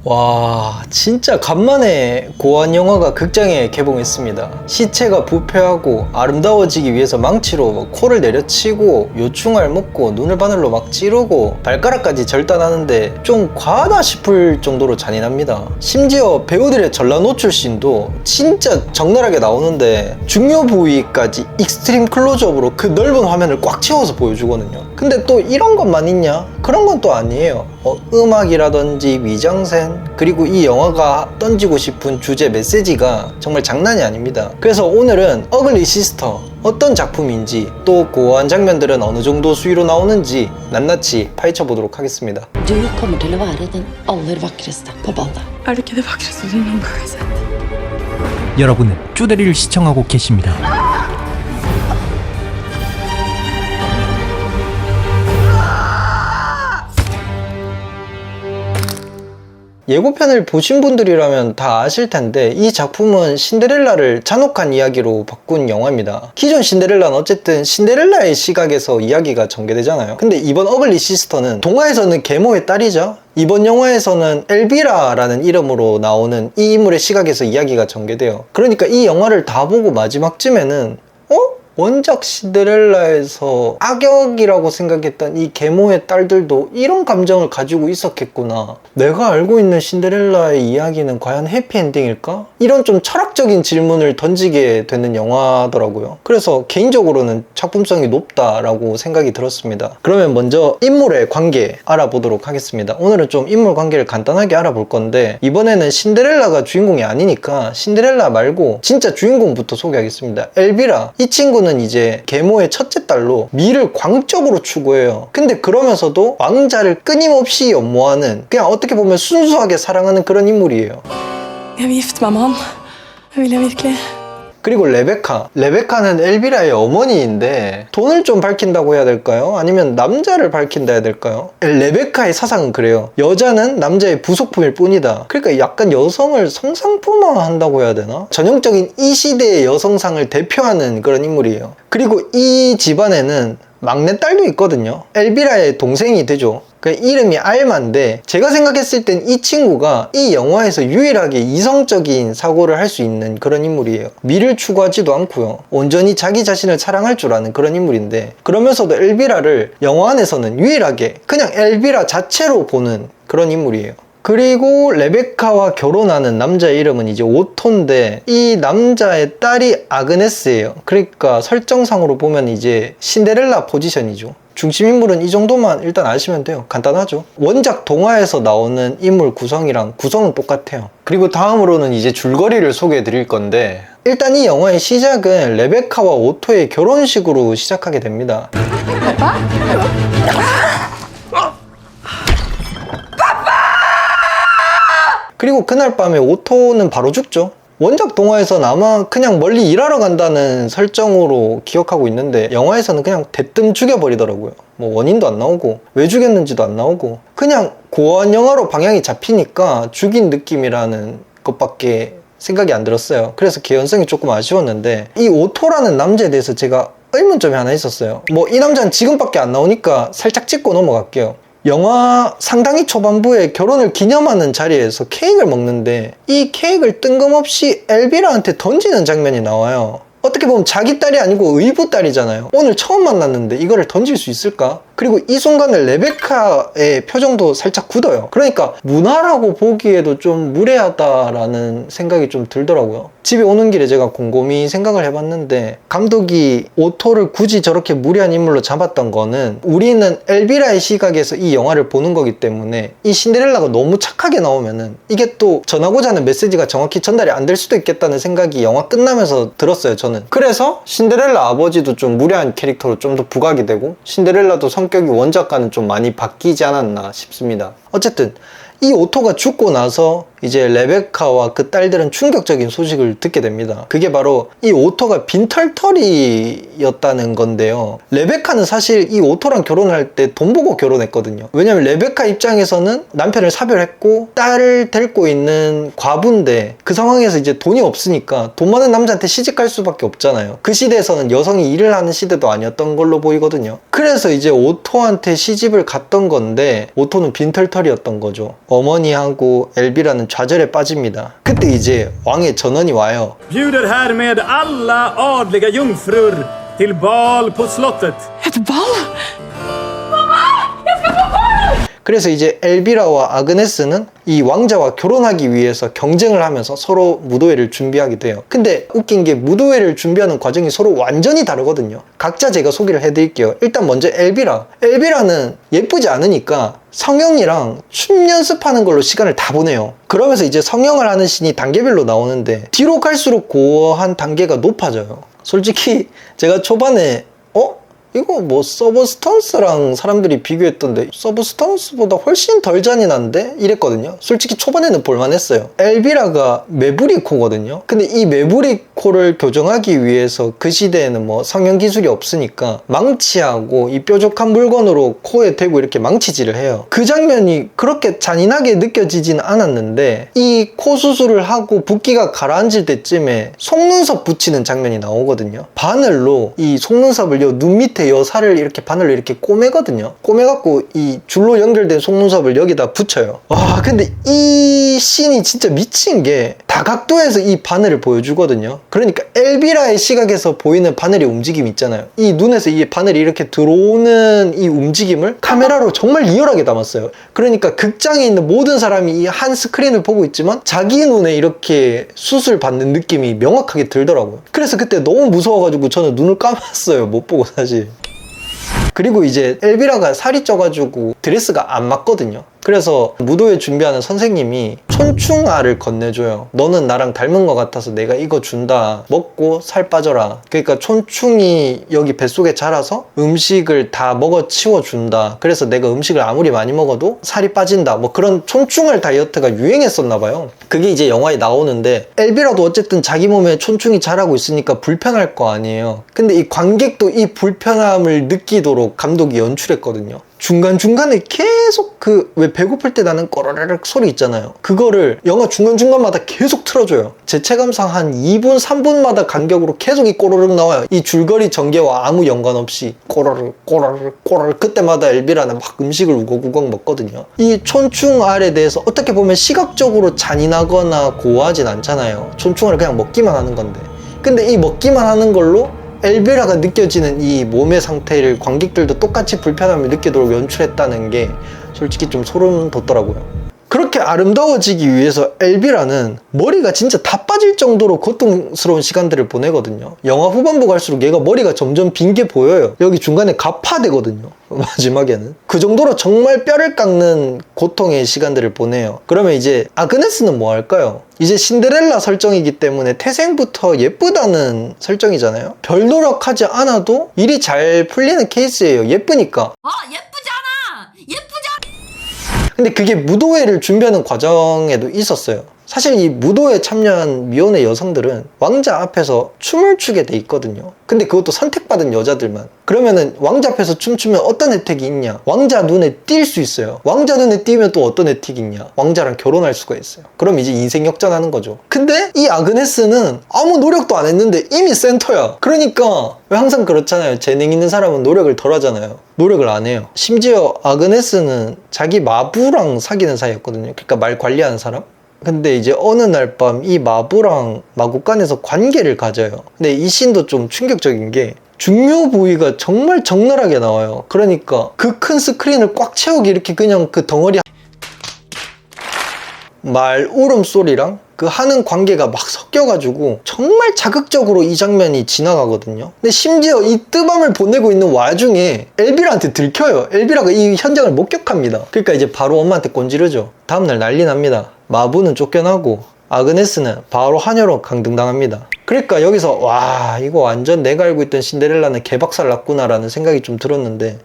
와, 진짜 간만에 고안 영화가 극장에 개봉했습니다. 시체가 부패하고 아름다워지기 위해서 망치로 막 코를 내려치고 요충알 먹고 눈을 바늘로 막 찌르고 발가락까지 절단하는데 좀 과하다 싶을 정도로 잔인합니다. 심지어 배우들의 전라 노출 씬도 진짜 적나라하게 나오는데 중요 부위까지 익스트림 클로즈업으로 그 넓은 화면을 꽉 채워서 보여주거든요. 근데 또 이런 것만 있냐? 그런 건 또 아니에요. 음악이라든지 미장센, 그리고 이 영화가 던지고 싶은 주제 메시지가 정말 장난이 아닙니다. 그래서 오늘은 어글리 시스터 어떤 작품인지, 또 고어한 장면들은 어느 정도 수위로 나오는지 낱낱이 파헤쳐 보도록 하겠습니다. Du kommer til å være den aller vakreste på ballet. Er du ikke det vakreste du noen gang har sett? 여러분은 쪼데리를 시청하고 계십니다. 예고편을 보신 분들이라면 다 아실 텐데 이 작품은 신데렐라를 잔혹한 이야기로 바꾼 영화입니다. 기존 신데렐라는 어쨌든 신데렐라의 시각에서 이야기가 전개되잖아요. 근데 이번 어글리 시스터는 동화에서는 계모의 딸이죠. 이번 영화에서는 엘비라라는 이름으로 나오는 이 인물의 시각에서 이야기가 전개돼요. 그러니까 이 영화를 다 보고 마지막쯤에는 원작 신데렐라에서 악역이라고 생각했던 이 계모의 딸들도 이런 감정을 가지고 있었겠구나. 내가 알고 있는 신데렐라의 이야기는 과연 해피엔딩일까? 이런 좀 철학적인 질문을 던지게 되는 영화더라고요. 그래서 개인적으로는 작품성이 높다라고 생각이 들었습니다. 그러면 먼저 인물의 관계 알아보도록 하겠습니다. 오늘은 좀 인물 관계를 간단하게 알아볼 건데, 이번에는 신데렐라가 주인공이 아니니까 신데렐라 말고 진짜 주인공부터 소개하겠습니다. 엘비라. 이 친구는 이제 계모의 첫째 딸로 미를 광적으로 추구해요. 근데 그러면서도 왕자를 끊임없이 연모하는, 그냥 어떻게 보면 순수하게 사랑하는 그런 인물이에요. Jeg vil gifte meg med han. Vil jeg virkelig? 그리고 레베카는 엘비라의 어머니인데 돈을 좀 밝힌다고 해야 될까요? 아니면 남자를 밝힌다 해야 될까요? 레베카의 사상은 그래요. 여자는 남자의 부속품일 뿐이다. 그러니까 약간 여성을 성상품화한다고 해야 되나? 전형적인 이 시대의 여성상을 대표하는 그런 인물이에요. 그리고 이 집안에는 막내딸도 있거든요. 엘비라의 동생이 되죠. 그 이름이 알마인데, 제가 생각했을 땐 이 친구가 이 영화에서 유일하게 이성적인 사고를 할 수 있는 그런 인물이에요. 미를 추구하지도 않고요. 온전히 자기 자신을 사랑할 줄 아는 그런 인물인데, 그러면서도 엘비라를 영화 안에서는 유일하게 그냥 엘비라 자체로 보는 그런 인물이에요. 그리고 레베카와 결혼하는 남자의 이름은 이제 오토인데, 이 남자의 딸이 아그네스예요. 그러니까 설정상으로 보면 이제 신데렐라 포지션이죠. 중심 인물은 이 정도만 일단 아시면 돼요. 간단하죠. 원작 동화에서 나오는 인물 구성이랑 구성은 똑같아요. 그리고 다음으로는 이제 줄거리를 소개해 드릴 건데, 일단 이 영화의 시작은 레베카와 오토의 결혼식으로 시작하게 됩니다. 그리고 그날 밤에 오토는 바로 죽죠. 원작 동화에서는 아마 그냥 멀리 일하러 간다는 설정으로 기억하고 있는데, 영화에서는 그냥 대뜸 죽여버리더라고요. 뭐 원인도 안 나오고 왜 죽였는지도 안 나오고, 그냥 고어한 영화로 방향이 잡히니까 죽인 느낌이라는 것밖에 생각이 안 들었어요. 그래서 개연성이 조금 아쉬웠는데, 이 오토라는 남자에 대해서 제가 의문점이 하나 있었어요. 뭐 이 남자는 지금밖에 안 나오니까 살짝 짚고 넘어갈게요. 영화 상당히 초반부에 결혼을 기념하는 자리에서 케이크를 먹는데, 이 케이크를 뜬금없이 엘비라한테 던지는 장면이 나와요. 어떻게 보면 자기 딸이 아니고 의붓 딸이잖아요. 오늘 처음 만났는데 이거를 던질 수 있을까? 그리고 이 순간에 레베카의 표정도 살짝 굳어요. 그러니까 문화라고 보기에도 좀 무례하다라는 생각이 좀 들더라고요. 집에 오는 길에 제가 곰곰이 생각을 해봤는데, 감독이 오토를 굳이 저렇게 무례한 인물로 잡았던 거는, 우리는 엘비라의 시각에서 이 영화를 보는 거기 때문에 이 신데렐라가 너무 착하게 나오면은 이게 또 전하고자 하는 메시지가 정확히 전달이 안 될 수도 있겠다는 생각이 영화 끝나면서 들었어요, 저는. 그래서 신데렐라 아버지도 좀 무례한 캐릭터로 좀 더 부각이 되고, 신데렐라도 성격이 원작과는 좀 많이 바뀌지 않았나 싶습니다. 어쨌든 이 오토가 죽고 나서 이제 레베카와 그 딸들은 충격적인 소식을 듣게 됩니다. 그게 바로 이 오토가 빈털터리였다는 건데요. 레베카는 사실 이 오토랑 결혼할 때 돈 보고 결혼했거든요. 왜냐면 레베카 입장에서는 남편을 사별했고 딸을 데리고 있는 과부인데 그 상황에서 이제 돈이 없으니까 돈 많은 남자한테 시집갈 수밖에 없잖아요. 그 시대에서는 여성이 일을 하는 시대도 아니었던 걸로 보이거든요. 그래서 이제 오토한테 시집을 갔던 건데 오토는 빈털터리였던 거죠. 어머니하고 엘비라는 좌절에 빠집니다. 그때 이제 왕의 전원이 와요. Bjuder härmed alla adliga jungfrur till bal på slottet. Ett ball? 그래서 이제 엘비라와 아그네스는 이 왕자와 결혼하기 위해서 경쟁을 하면서 서로 무도회를 준비하게 돼요. 근데 웃긴 게 무도회를 준비하는 과정이 서로 완전히 다르거든요. 각자 제가 소개를 해드릴게요. 일단 먼저 엘비라. 엘비라는 예쁘지 않으니까 성형이랑 춤 연습하는 걸로 시간을 다 보내요. 그러면서 이제 성형을 하는 신이 단계별로 나오는데 뒤로 갈수록 고어한 단계가 높아져요. 솔직히 제가 초반에 이거 뭐 서브스턴스랑 사람들이 비교했던데 서브스턴스보다 훨씬 덜 잔인한데? 이랬거든요. 솔직히 초반에는 볼만했어요. 엘비라가 메브리코거든요. 근데 이 메브리코를 교정하기 위해서 그 시대에는 뭐 성형 기술이 없으니까 망치하고 이 뾰족한 물건으로 코에 대고 이렇게 망치질을 해요. 그 장면이 그렇게 잔인하게 느껴지진 않았는데 이 코 수술을 하고 붓기가 가라앉을 때쯤에 속눈썹 붙이는 장면이 나오거든요. 바늘로 이 속눈썹을 눈 밑에 여 살을 이렇게 바늘로 이렇게 꼬매거든요. 꼬매갖고 이 줄로 연결된 속눈썹을 여기다 붙여요. 와, 근데 이 씬이 진짜 미친 게 다각도에서 이 바늘을 보여주거든요. 그러니까 엘비라의 시각에서 보이는 바늘의 움직임 있잖아요. 이 눈에서 이 바늘이 이렇게 들어오는 이 움직임을 카메라로 정말 리얼하게 담았어요. 그러니까 극장에 있는 모든 사람이 이 한 스크린을 보고 있지만 자기 눈에 이렇게 수술 받는 느낌이 명확하게 들더라고요. 그래서 그때 너무 무서워가지고 저는 눈을 감았어요. 못 보고 사실. 그리고 이제 엘비라가 살이 쪄가지고 드레스가 안 맞거든요. 그래서 무도회 준비하는 선생님이 촌충알을 건네줘요. 너는 나랑 닮은 것 같아서 내가 이거 준다. 먹고 살 빠져라. 그러니까 촌충이 여기 뱃속에 자라서 음식을 다 먹어 치워준다. 그래서 내가 음식을 아무리 많이 먹어도 살이 빠진다. 뭐 그런 촌충알 다이어트가 유행했었나 봐요. 그게 이제 영화에 나오는데 엘비라도 어쨌든 자기 몸에 촌충이 자라고 있으니까 불편할 거 아니에요. 근데 이 관객도 이 불편함을 느끼도록 감독이 연출했거든요. 중간중간에 계속 왜 배고플 때 나는 꼬르르륵 소리 있잖아요. 그거를 영화 중간중간마다 계속 틀어줘요. 제 체감상 한 2분, 3분마다 간격으로 계속 이 꼬르륵 나와요. 이 줄거리 전개와 아무 연관 없이 꼬르륵, 꼬르륵, 꼬르륵. 그때마다 엘비라는 막 음식을 우걱우걱 먹거든요. 이 촌충알에 대해서 어떻게 보면 시각적으로 잔인하거나 고어하진 않잖아요. 촌충알을 그냥 먹기만 하는 건데. 근데 이 먹기만 하는 걸로 엘비라가 느껴지는 이 몸의 상태를 관객들도 똑같이 불편함을 느끼도록 연출했다는 게 솔직히 좀 소름 돋더라고요. 그렇게 아름다워지기 위해서 엘비라는 머리가 진짜 다 빠질 정도로 고통스러운 시간들을 보내거든요. 영화 후반부 갈수록 얘가 머리가 점점 빈 게 보여요. 여기 중간에 가파되거든요. 마지막에는. 그 정도로 정말 뼈를 깎는 고통의 시간들을 보내요. 그러면 이제 아그네스는 뭐 할까요? 이제 신데렐라 설정이기 때문에 태생부터 예쁘다는 설정이잖아요. 별 노력하지 않아도 일이 잘 풀리는 케이스예요. 예쁘니까. 예쁘잖아! 근데 그게 무도회를 준비하는 과정에도 있었어요. 사실 이 무도회에 참여한 미혼의 여성들은 왕자 앞에서 춤을 추게 돼 있거든요. 근데 그것도 선택받은 여자들만. 그러면은 왕자 앞에서 춤추면 어떤 혜택이 있냐? 왕자 눈에 띌 수 있어요. 왕자 눈에 띄면 또 어떤 혜택이 있냐? 왕자랑 결혼할 수가 있어요. 그럼 이제 인생 역전하는 거죠. 근데 이 아그네스는 아무 노력도 안 했는데 이미 센터야. 그러니까 왜 항상 그렇잖아요. 재능 있는 사람은 노력을 덜 하잖아요. 노력을 안 해요. 심지어 아그네스는 자기 마부랑 사귀는 사이였거든요. 그러니까 말 관리하는 사람? 근데 이제 어느 날 밤 이 마부랑 마구간에서 관계를 가져요. 근데 이 씬도 좀 충격적인 게 중요 부위가 정말 적나라하게 나와요. 그러니까 그 큰 스크린을 꽉 채우기 이렇게 그냥 그 덩어리 말 울음소리랑 그 하는 관계가 막 섞여가지고 정말 자극적으로 이 장면이 지나가거든요. 근데 심지어 이 뜨밤을 보내고 있는 와중에 엘비라한테 들켜요. 엘비라가 이 현장을 목격합니다. 그러니까 이제 바로 엄마한테 꼰지르죠. 다음날 난리 납니다. 마부는 쫓겨나고 아그네스는 바로 하녀로 강등당합니다. 그러니까 여기서 와, 이거 완전 내가 알고 있던 신데렐라는 개박살 났구나 라는 생각이 좀 들었는데,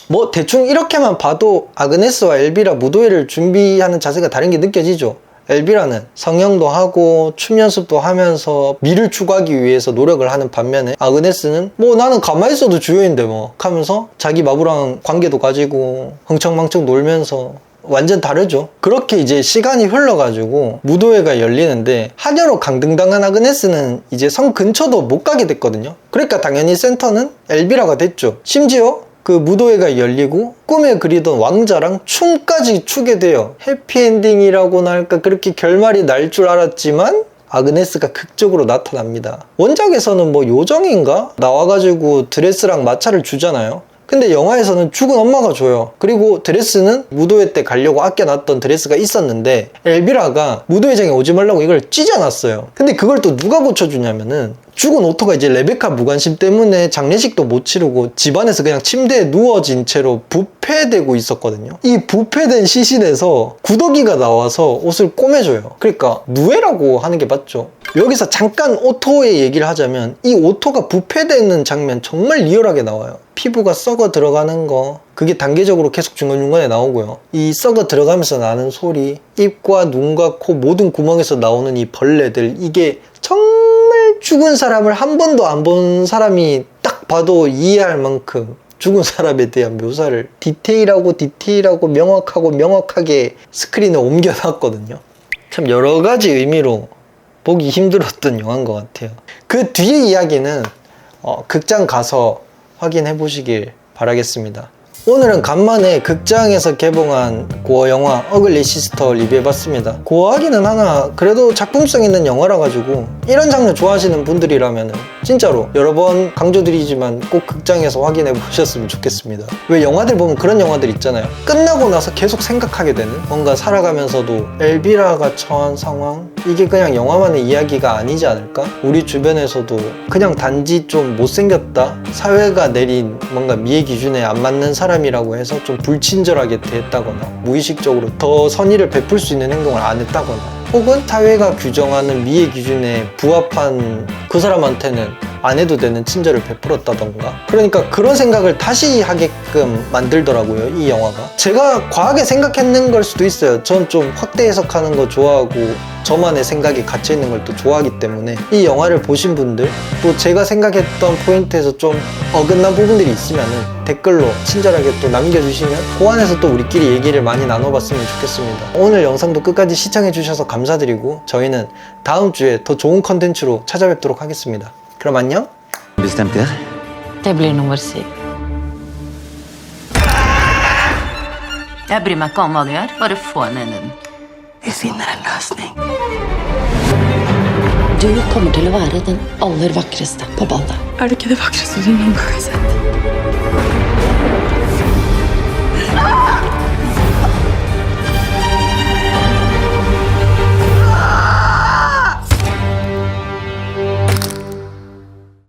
뭐 대충 이렇게만 봐도 아그네스와 엘비라 무도회를 준비하는 자세가 다른 게 느껴지죠. 엘비라는 성형도 하고 춤 연습도 하면서 미를 추구하기 위해서 노력을 하는 반면에 아그네스는 뭐 나는 가만히 있어도 주요인데 뭐 하면서 자기 마부랑 관계도 가지고 흥청망청 놀면서 완전 다르죠. 그렇게 이제 시간이 흘러가지고 무도회가 열리는데 하녀로 강등당한 아그네스는 이제 성 근처도 못 가게 됐거든요. 그러니까 당연히 센터는 엘비라가 됐죠. 심지어 그 무도회가 열리고 꿈에 그리던 왕자랑 춤까지 추게 돼요. 해피엔딩이라고나 할까 그렇게 결말이 날 줄 알았지만 아그네스가 극적으로 나타납니다. 원작에서는 뭐 요정인가? 나와가지고 드레스랑 마차를 주잖아요. 근데 영화에서는 죽은 엄마가 줘요. 그리고 드레스는 무도회 때 가려고 아껴놨던 드레스가 있었는데 엘비라가 무도회장에 오지 말라고 이걸 찢어놨어요. 근데 그걸 또 누가 고쳐주냐면은 죽은 오토가 이제 레베카 무관심 때문에 장례식도 못 치르고 집안에서 그냥 침대에 누워진 채로 부패되고 있었거든요. 이 부패된 시신에서 구더기가 나와서 옷을 꼬매줘요. 그러니까 누에라고 하는 게 맞죠. 여기서 잠깐 오토의 얘기를 하자면 이 오토가 부패되는 장면 정말 리얼하게 나와요. 피부가 썩어 들어가는 거 그게 단계적으로 계속 중간중간에 나오고요. 이 썩어 들어가면서 나는 소리, 입과 눈과 코 모든 구멍에서 나오는 이 벌레들, 이게 정말 죽은 사람을 한 번도 안 본 사람이 딱 봐도 이해할 만큼 죽은 사람에 대한 묘사를 디테일하고 명확하게 스크린에 옮겨놨거든요. 참 여러 가지 의미로 보기 힘들었던 영화인 것 같아요. 그 뒤의 이야기는 극장 가서 확인해 보시길 바라겠습니다. 오늘은 간만에 극장에서 개봉한 고어 영화 어글리 시스터 리뷰해봤습니다. 고어하기는 하나 그래도 작품성 있는 영화라 가지고 이런 장르 좋아하시는 분들이라면 진짜로 여러 번 강조드리지만 꼭 극장에서 확인해 보셨으면 좋겠습니다. 왜 영화들 보면 그런 영화들 있잖아요. 끝나고 나서 계속 생각하게 되는, 뭔가 살아가면서도 엘비라가 처한 상황, 이게 그냥 영화만의 이야기가 아니지 않을까? 우리 주변에서도 그냥 단지 좀 못생겼다, 사회가 내린 뭔가 미의 기준에 안 맞는 사람이라고 해서 좀 불친절하게 대했다거나 무의식적으로 더 선의를 베풀 수 있는 행동을 안 했다거나, 혹은 사회가 규정하는 미의 기준에 부합한 그 사람한테는 안 해도 되는 친절을 베풀었다던가, 그러니까 그런 생각을 다시 하게끔 만들더라고요, 이 영화가. 제가 과하게 생각했는 걸 수도 있어요. 전 좀 확대 해석하는 거 좋아하고 저만의 생각이 갇혀있는 걸 또 좋아하기 때문에 이 영화를 보신 분들, 또 제가 생각했던 포인트에서 좀 어긋난 부분들이 있으면은 댓글로 친절하게 또 남겨주시면 그 안에서 또 우리끼리 얘기를 많이 나눠봤으면 좋겠습니다. 오늘 영상도 끝까지 시청해주셔서 감사드리고 저희는 다음 주에 더 좋은 컨텐츠로 찾아뵙도록 하겠습니다. 그럼 안녕. Bestemt dere? Det blir nummer 7. Jeg bryr meg ikke om hva de gjør, bare få henne inn i den. Vi finner en løsning. Du kommer til å være den aller vakreste på ballet. Er du ikke det vakreste du noen gang har sett?